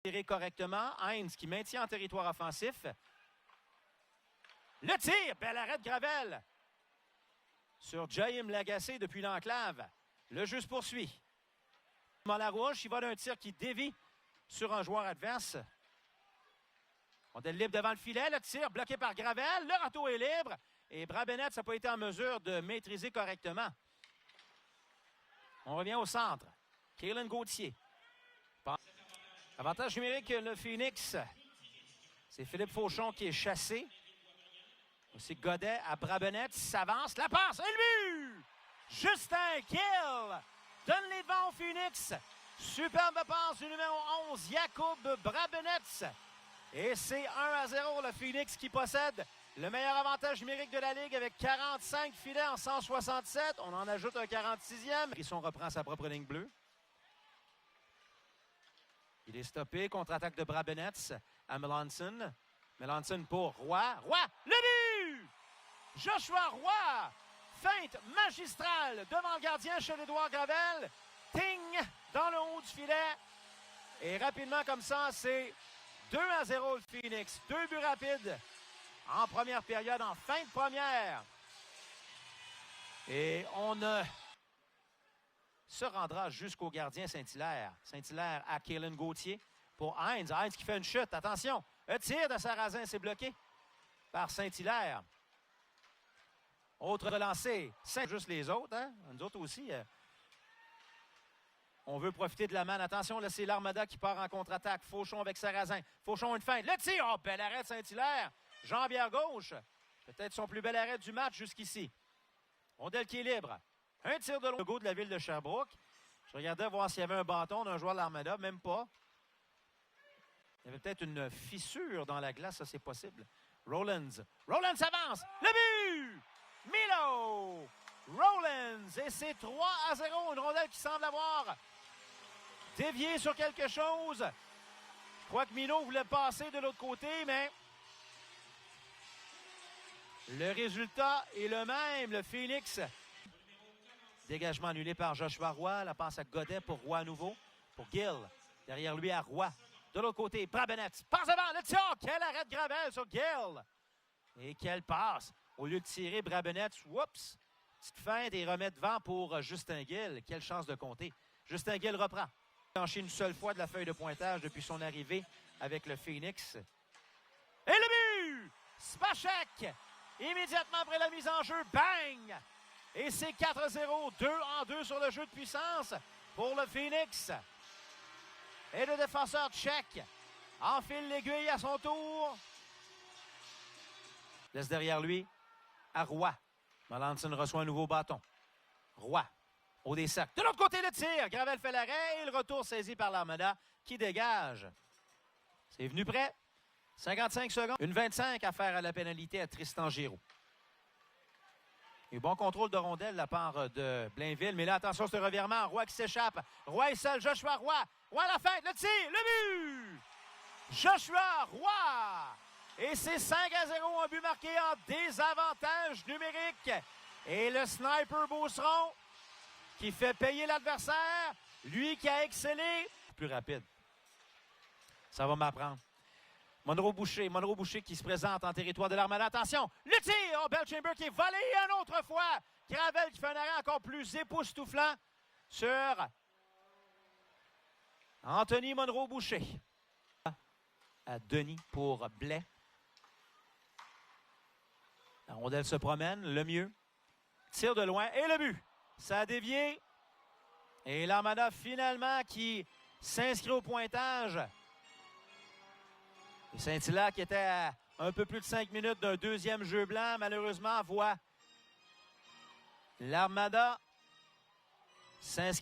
Tiré correctement. Heinz qui maintient en territoire offensif. Le tir, bel arrêt de Gravel sur Jaime Lagacé depuis l'enclave. Le jeu se poursuit. Larouche, il va d'un tir qui dévie sur un joueur adverse. On est libre devant le filet. Le tir bloqué par Gravel. Le râteau est libre. Et Brabenetz n'a pas été en mesure de maîtriser correctement. On revient au centre. Kalen Gauthier. Avantage numérique, le Phoenix. C'est Philippe Fauchon qui est chassé. Aussi Godet à Brabenetz. S'avance. La passe et le but! Justin Kiel donne les devants au Phoenix. Superbe passe du numéro 11, Jakub Brabenetz. Et c'est 1-0, le Phoenix qui possède le meilleur avantage numérique de la Ligue avec 45 filets en 167. On en ajoute un 46e. Brisson reprend sa propre ligne bleue. Il est stoppé. Contre-attaque de Brabenetz à Melanson. Melanson pour Roy. Roy, le but! Joshua Roy! Feinte magistrale devant le gardien chez Édouard Gravel. Ting! Dans le haut du filet. Et rapidement comme ça, c'est 2-0 le Phoenix. 2 buts rapides en première période, en fin de première. Et on se rendra jusqu'au gardien Saint-Hilaire. Saint-Hilaire à Kalen Gauthier pour Heinz. Heinz qui fait une chute. Attention, un tir de Sarrazin, c'est bloqué par Saint-Hilaire. Autre relancé. Juste les autres, hein? Nous autres aussi. On veut profiter de la manne. Attention, là, c'est l'Armada qui part en contre-attaque. Fauchon avec Sarrazin. Fauchon, une feinte. Le tir! Oh, bel arrêt de Saint-Hilaire. Jambière gauche. Peut-être son plus bel arrêt du match jusqu'ici. Rondelle qui est libre. Un tir de logo de la ville de Sherbrooke. Je regardais voir s'il y avait un bâton d'un joueur de l'Armada. Même pas. Il y avait peut-être une fissure dans la glace. Ça, c'est possible. Rollins. Rollins avance. Le but! Milo! Rollins. Et c'est 3-0. Une rondelle qui semble avoir dévié sur quelque chose. Je crois que Milo voulait passer de l'autre côté, mais le résultat est le même. Le Phoenix. Dégagement annulé par Joshua Roy. La passe à Godet pour Roy à nouveau. Pour Gill. Derrière lui à Roy. De l'autre côté, Brabenetz. Passe devant. Le tir. Quel arrêt de Gravel sur Gill. Et quelle passe. Au lieu de tirer Brabenetz, oups. Petite feinte et remet devant pour Justin Gill. Quelle chance de compter. Justin Gill reprend. Planché une seule fois de la feuille de pointage depuis son arrivée avec le Phoenix. Et le but! Spacek! Immédiatement après la mise en jeu, bang! Et c'est 4-0, 2-2 sur le jeu de puissance pour le Phoenix. Et le défenseur tchèque enfile l'aiguille à son tour. Laisse derrière lui à Roy. Melanson reçoit un nouveau bâton. Roy, au des sacs. De l'autre côté, le tir. Gravel fait l'arrêt et le retour saisi par l'Armada qui dégage. C'est venu prêt. 55 secondes. Une 25 à faire à la pénalité à Tristan Giroux. Et bon contrôle de rondelle de la part de Blainville. Mais là, attention, ce revirement. Roy qui s'échappe. Roy est seul. Joshua Roy. Roy à la fin. Le tir. Le but. Joshua Roy. Et c'est 5-0, un but marqué en désavantage numérique. Et le sniper Beauceron qui fait payer l'adversaire. Lui qui a excellé. Plus rapide. Ça va m'apprendre. Monroe Boucher qui se présente en territoire de l'Armada. Attention, le tir! Oh, Belchamber qui est volé une autre fois. Gravel qui fait un arrêt encore plus époustouflant sur Anthony Monroe Boucher. À Denis pour Blais. La rondelle se promène, le mieux. Tire de loin et le but. Ça a dévié. Et l'Armada finalement qui s'inscrit au pointage. Et Saint-Hilaire qui était à un peu plus de 5 minutes d'un deuxième jeu blanc, malheureusement, voit l'Armada s'inscrire.